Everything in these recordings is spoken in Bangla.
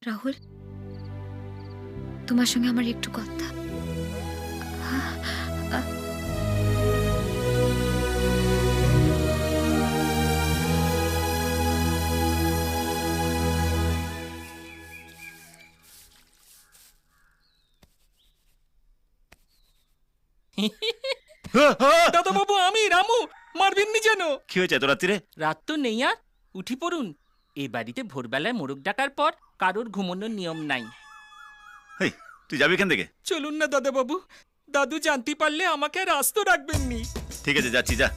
রাহুল, তোমার সঙ্গে আমার একটু কথা। দাদা বাবু, আমি রামু। মারবেননি যেন। কি হয়েছে এত রাত্রিরে? রাত তো নেই আর, উঠি পড়ুন। এই বাড়িতে ভোরবেলায় মোরগ ডাকার পর কারোর ঘুমানোর নিয়ম নাই। হেই, তুই যাবি এখান থেকে? চলুন না দাদা বাবু, দাদু জানতে পারলে আমাকে আর আস্ত রাখবেননি। ঠিক আছে, যাচ্ছি, যা।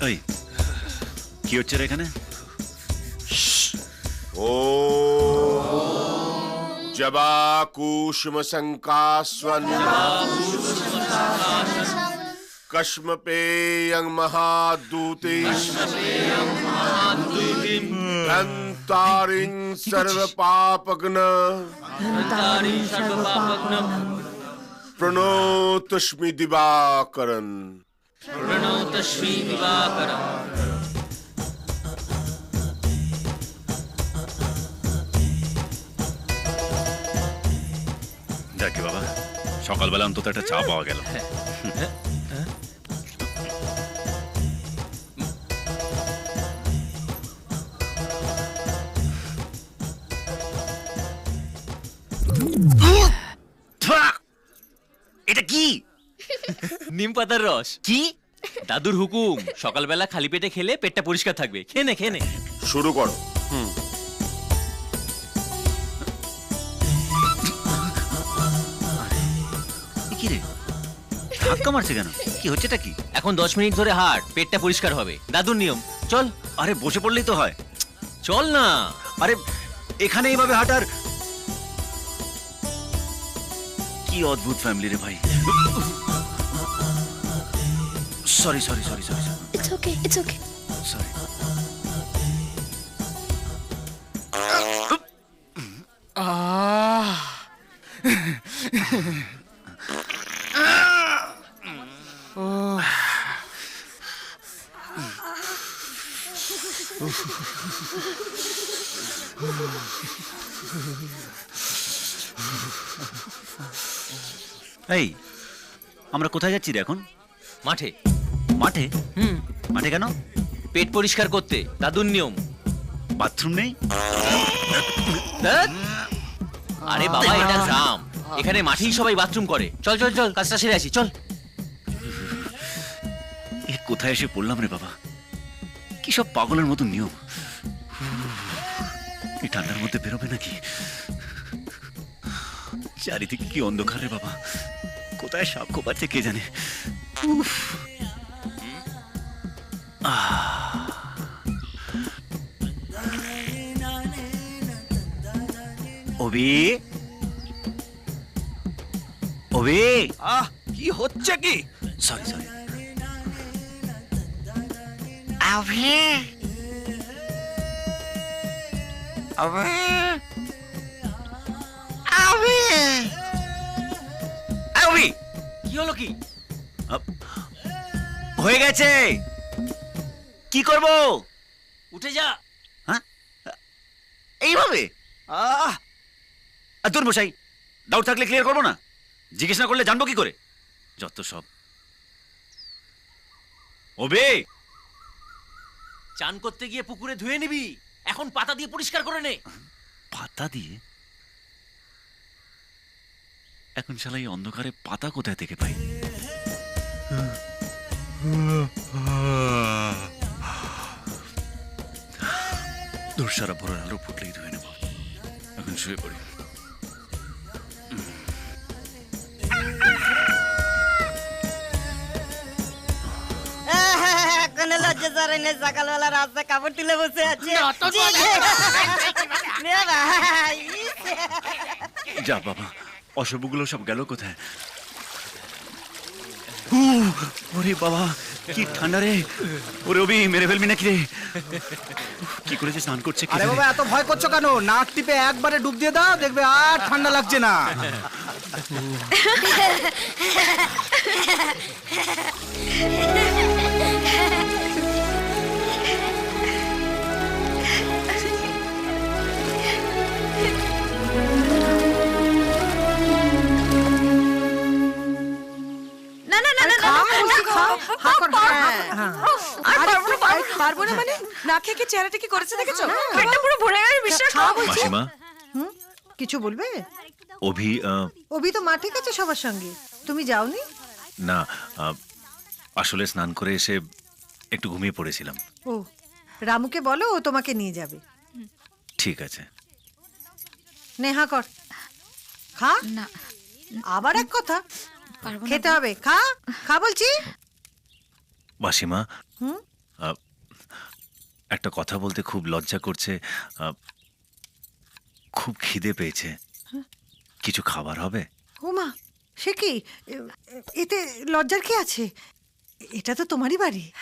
ওই কি হচ্ছে রে এখানে? जबा कूष्म संकास्वन कश्मपेयं महादूते धन्तारिं सर्वपापग्न प्रणोतस्मि दिवाकरन्। যাকে বাবা, সকালবেলা অন্তত একটা চা পাওয়া গেল। এটা কি? নিম পাতার রস। কি? দাদুর হুকুম, সকালবেলা খালি পেটে খেলে পেটটা পরিষ্কার থাকবে। খেয়ে নে, খেয়ে নে। शुरू करो। কি রে, ধাক্কা মারছে কেন? কি হচ্ছেটা কি? এখন 10 মিনিট ধরে হাঁট, পেটটা পরিষ্কার হবে। দাদুর নিয়ম। চল। আরে বসে পড়লেই তো হয়। চল না। আরে এখানে এইভাবে হাঁটার কি অদ্ভুত ফ্যামিলি রে ভাই। Sorry sorry sorry sorry It's okay, it's okay. Sorry. এই, আমরা কোথায় যাচ্ছি রে এখন? মাঠে। মাঠে? মাঠে কেন? পেট পরিষ্কার করতে, দাদুর নিয়ম। বাথরুম নেই? ধ্যাৎ। আরে বাবা, এটা গ্রাম, এখানে মাঠেই সবাই বাথরুম করে। চল চল চল, কাজটা সেরে আসি, চল। এ কোথায় এসে পড়লাম রে বাবা? কি সব পাগলের মতো নিয়ম। এই ঠান্ডার মধ্যে বেরোবে নাকি? চারিদিকে কি অন্ধকার রে বাবা, কোথায় সাপ কোপাচ্ছে কে জানে। উফ। ওবি, ওবি। কি হচ্ছে কি? Sorry sorry. अभी अभी अभी ওবি, কি হলো কি? হয়ে গেছে। কি করব? উঠে যা। হ্যাঁ, এইভাবে? তোর মশাই, ডাউট থাকলে ক্লিয়ার করবো না? জিজ্ঞেস না করলে জানবো কি করে? যত সব। ওবে, চান করতে গিয়ে পুকুরে ধুয়ে নিবি, এখন পাতা দিয়ে পরিষ্কার করে নে। পাতা দিয়ে? এখন শালা এই অন্ধকারে পাতা কোথায় থেকে পাই? দূর সারা ভোরের আলো ফুটলেই ধুয়ে নেব। এখন শুয়ে পড়ি। কোনো লজ্জা ছাড়া নেই, সকালবেলা রাস্তা কাপড় তুলে বসে আছে। নে ভাই, যা বাবা, অশুভগুলো সব গেল কোথায়? ওরে বাবা, কি ঠান্ডা রে। ওরে ওবি, মেরে ফেলবি নাকি রে? কি করে যে স্নান করছে? আরে বাবা, এত ভয় করছো কেন? নাক টিপে একবারে ডুব দিয়ে দাও, দেখবে আর ঠান্ডা লাগছে না। না না না না না, পারবো না মানে না খেয়ে কি চেহারাটা কি করেছে দেখেছো? পেটটা পুরো ভরে গেছে, বিশ্বাস করো। মাসিমা কিছু বলবে? অভি অভি তো মাঠে গেছে সবার সঙ্গে, তুমি যাওনি? না আসলে স্নান করে এসে একটু ঘুমিয়ে পড়েছিলাম। ও, রামুকে বলো ও তোমাকে নিয়ে যাবে। ঠিক আছে। নেহা কর, খা। না আবার এক কথা, পারবো না। খেতে হবে, খা খা বলছি। মাসিমা হুম? একটা কথা বলতে খুব লজ্জা করছে, খুব খিদে পেয়েছে, কিছু খাবার হবে? ওমা, সে কি, এতে লজ্জার কি আছে? এটা তো তোমারই বাড়ি।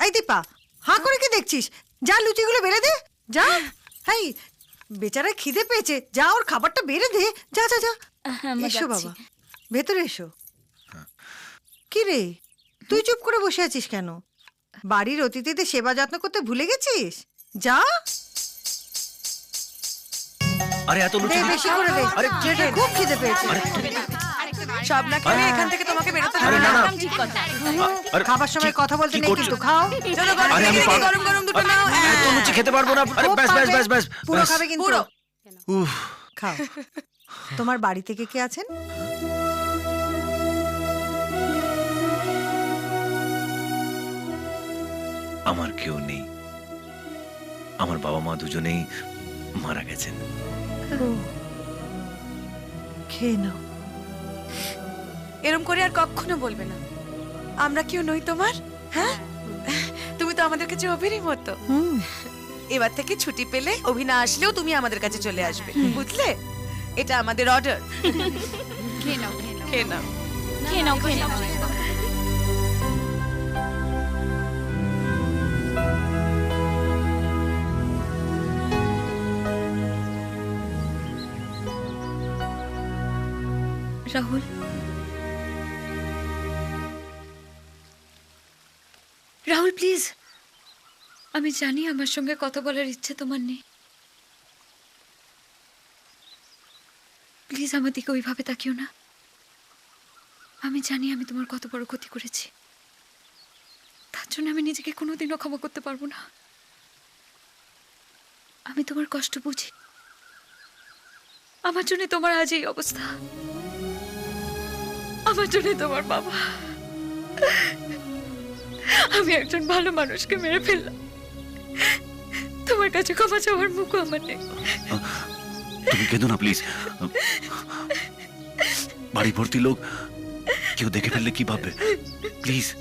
এই দীপা, হাঁ করে কি দেখছিস? যা লুচিগুলো বেড়ে দে, যা। এই বেচারা খিদে পেয়েছে, যা ওর খাবারটা বেড়ে দে, যা যা যা। এসো বাবা, ভেতরে এসো। কি রে, তুই চুপ করে বসে আছিস কেন? বাড়ির অতিথিদের সেবা যত্ন করতে ভুলে গেছিস? যা আরে এত দে, লুচি বেশি করে দে। আরে, ছেলেটার খুব খিদে পেয়েছে। সব না খেয়ে এখান থেকে তোমাকে বেরোতে আরে হবে না না। না, ঠিক কথা। আরে, খাবার সময় কি- কথা বলতে কি নেই করছো? কিন্তু, খাও। চলো গরম আরে আমি গরম পারবো- গরম গরম দুটো নাও। এত লুচি খেতে পারবো না। আরে খুব ব্যাস ব্যাস পাবে। ব্যাস ব্যাস পুরো ব্যাস। খাবে কিন্তু। পুরো। উফ, খাও। তোমার বাড়ি থেকে কে আছেন? আমার কেউ নেই, আমার বাবা মা দুজনেই মারা গেছেন। খেয়ে নাও। এরম করে আর কখনো বলবে না। আমরা কেউ নই তোমার, হ্যাঁ? তুমি তো আমাদের কাছে অভিরই মতো। হুম, এবার থেকে ছুটি পেলে অভি না আসলেও তুমি আমাদের কাছে চলে আসবে, বুঝলে? এটা আমাদের অর্ডার। খেয়ে নাও খেয়ে নাও খেয়ে নাও। খেয়ে নাও খেয়ে নাও। রাহুল, রাহুল প্লিজ, আমি জানি আমার সঙ্গে কথা বলার ইচ্ছে তোমার নেই। প্লিজ আমার দিকে ওইভাবে তাকিও না। আমি জানি আমি তোমার কত বড় ক্ষতি করেছি, তার জন্য আমি নিজেকে কোনোদিনও ক্ষমা করতে পারবো না। আমি তোমার কষ্ট বুঝি, আমার জন্য তোমার আজ এই অবস্থা, আমার জন্য তোমার বাবা। আমি একজন ভালো মানুষকে মেরে ফেললাম, তোমার কাছে ক্ষমা চাওয়ার মুখও আমার নেই। তুমি কেঁদো না প্লিজ। বাড়ি ভর্তি লোক, কেউ দেখে ফেললে কি ভাববে? প্লিজ।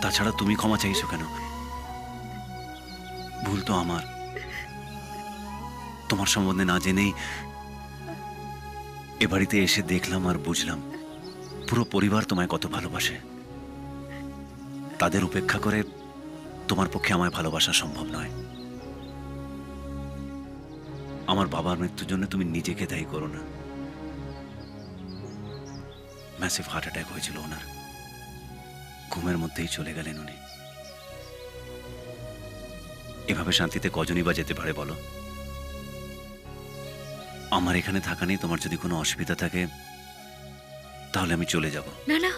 তাছাড়া তুমি ক্ষমা চাইছো কেন? ভুল তো আমার। তোমার সম্বন্ধে না জেনেই এ বাড়িতে এসে দেখলাম আর বুঝলাম পুরো পরিবার তোমায় কত ভালোবাসে। তাদের উপেক্ষা করে তোমার পক্ষে আমায় ভালোবাসা সম্ভব নয়। আমার বাবার মৃত্যুর জন্য তুমি নিজেকে দায়ী করো না। ম্যাসিভ হার্ট অ্যাটাক হয়েছিল ওনার, ঘুমের মধ্যেই চলে গেলেন উনি। এভাবে শান্তিতে কজনই বা যেতে পারে বলো? আমার এখানে থাকা নেই, তোমার যদি কোনো অসুবিধা থাকে তাহলে আমি চলে যাব। না না,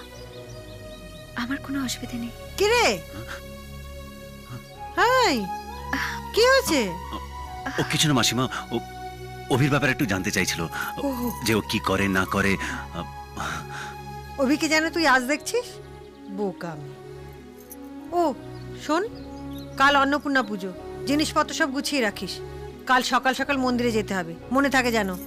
আমার কোনো অসুবিধা নেই। কি রে? হাই, কি হয়েছে? ও কিছু না মাসিমা, ও অভির ব্যাপারে একটু জানতে চাইছিল, যে ও কি করে না করে। অভিকে জানে তুই আজ দেখছিস? বোকামি। ও শোন, কাল অন্নপূর্ণা পুজো, জিনিসপত্র সব গুছিয়ে রাখিস। কাল সকাল সকাল মন্দিরে যেতে হবে, মনে থাকে যেন।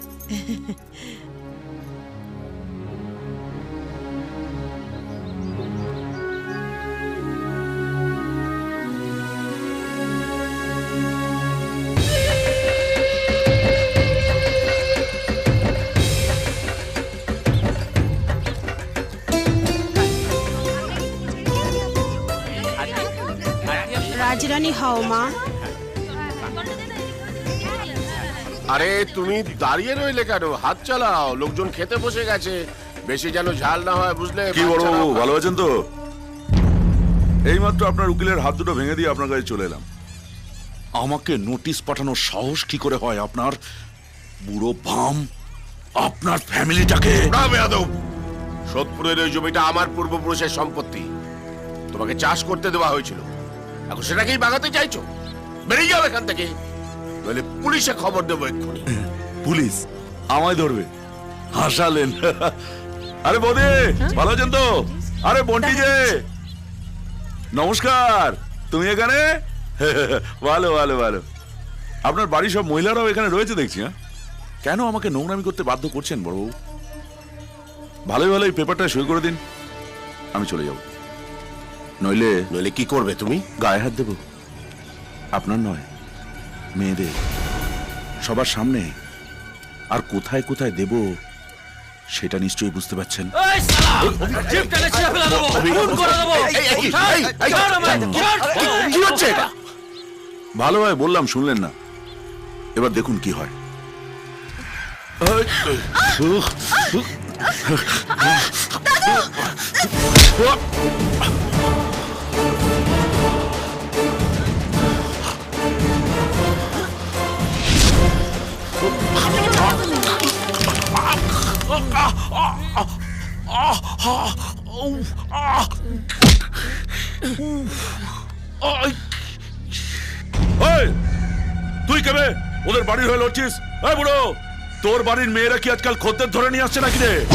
রাজরানী হও মা। আরে তুমি দাঁড়িয়ে রইলে কেন? হাত চালাও, লোকজন খেতে বসে গেছে। বেশি যেন ঝাল না হয়, বুঝলে? কি বড় বাচ্চারা- বাবু, ভালো আছেন তো? এইমাত্র আপনার উকিলের হাত দুটো ভেঙে দিয়ে আপনার কাছে চলে এলাম। আমাকে নোটিশ পাঠানোর সাহস কি করে হয় আপনার? বুড়ো ভাম, আপনার ফ্যামিলিটাকে। না বেয়াদব, সোদপুরের ওই জমিটা আমার পূর্বপুরুষের সম্পত্তি। তোমাকে চাষ করতে দেওয়া হয়েছিল, এখন সেটাকেই বাগাতে চাইছো? বেরিয়ে যাও এখান থেকে, নইলে পুলিশে খবর দেবো এক্ষুনি। পুলিশ আমায় ধরবে? হাসালেন। আরে বৌদি, ভালো আছেন তো? আরে বন্টি যে, নমস্কার। তুমি এখানে? ভালো ভালো ভালো। আপনার বাড়ির সব মহিলারাও এখানে রয়েছে দেখছি। হ্যাঁ, কেন আমাকে নোংরামি করতে বাধ্য করছেন বড়বাবু? ভালোই ভালো এই পেপারটা সই করে দিন, আমি চলে যাব। নইলে নইলে কি করবে তুমি? গায়ে হাত দেব। আপনার নয়, মেয়েদের সবার সামনে। আর কোথায় কোথায় দেব সেটা নিশ্চয়ই বুঝতে পারছেন। এই শালা, জিপ টেনে ছিঁড়ে ফেলে দেবো, খুন করে দেবো। কি হচ্ছে এটা? ভালোভাবে বললাম, শুনলেন না। এবার দেখুন কি হয়। এই, তুই কেবে ওদের বাড়ির হয়ে লড়ছিস? এই বুড়ো, তোর বাড়ির মেয়েরা কি আজকাল খদ্দের ধরে নিয়ে আসছে নাকি রে?